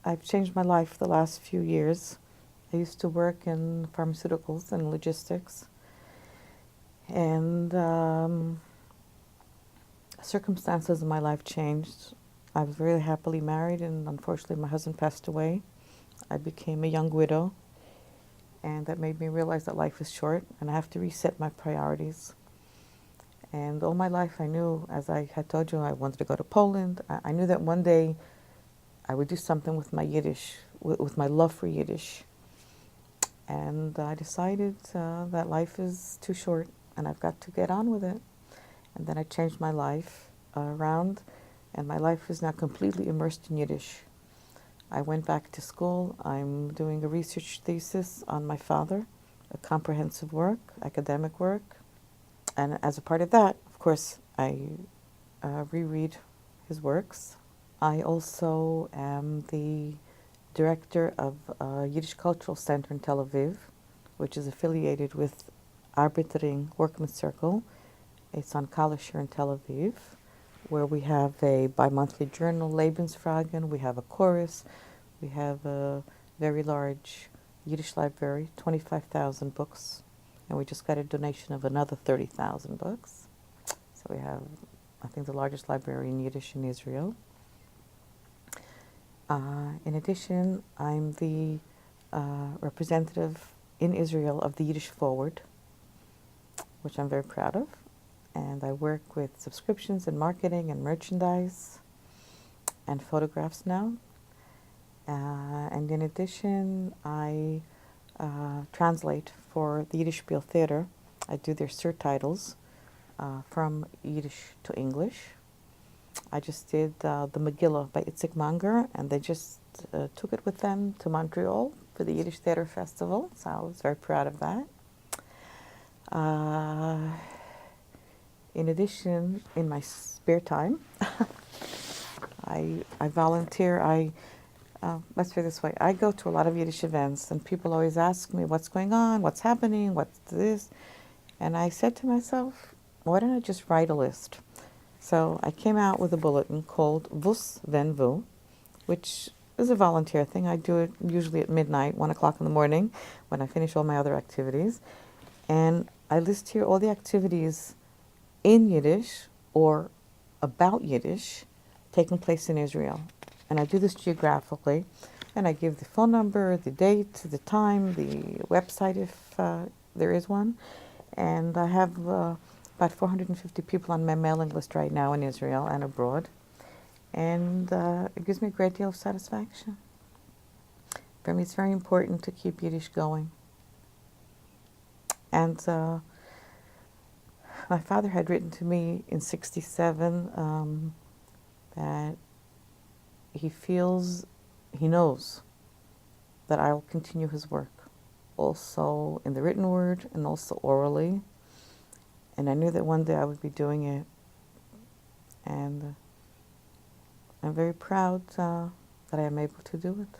I've changed my life the last few years. I used to work in pharmaceuticals and logistics, and circumstances in my life changed. I was very happily married, and unfortunately my husband passed away. I became a young widow, and that made me realize that life is short and I have to reset my priorities. And all my life I knew, as I had told you, I wanted to go to Poland. I knew that one day I would do something with my Yiddish, with my love for Yiddish. And I decided that life is too short and I've got to get on with it. And then I changed my life around, and my life is now completely immersed in Yiddish. I went back to school. I'm doing a research thesis on my father, a comprehensive work, academic work. And as a part of that, of course, I reread his works. I also am the director of a Yiddish Cultural Center in Tel Aviv, which is affiliated with Arbitering Workmen Circle. It's on Kalisher in Tel Aviv, where we have a bi-monthly journal, Lebensfragen. We have a chorus. We have a very large Yiddish library, 25,000 books. And we just got a donation of another 30,000 books. So we have, I think, the largest library in Yiddish in Israel. In addition, I'm the representative in Israel of the Yiddish Forward, which I'm very proud of. And I work with subscriptions and marketing and merchandise and photographs now. And in addition, I translate for the Yiddish Spiel Theater. I do their surtitles from Yiddish to English. I just did the Megillah by Itzik Manger, and they just took it with them to Montreal for the Yiddish Theater Festival, so I was very proud of that. In addition, in my spare time, I volunteer. Let's put it this way. I go to a lot of Yiddish events, and people always ask me what's going on, what's happening, what's this. And I said to myself, why don't I just write a list? So I came out with a bulletin called Vus Ven Vu, which is a volunteer thing. I do it usually at midnight, 1 o'clock in the morning, when I finish all my other activities. And I list here all the activities in Yiddish or about Yiddish taking place in Israel. And I do this geographically, and I give the phone number, the date, the time, the website if there is one. And I have about 450 people on my mailing list right now in Israel and abroad. And it gives me a great deal of satisfaction. For me, it's very important to keep Yiddish going. And my father had written to me in '67 that he knows that I will continue his work, also in the written word and also orally. And I knew that one day I would be doing it. And I'm very proud that I am able to do it.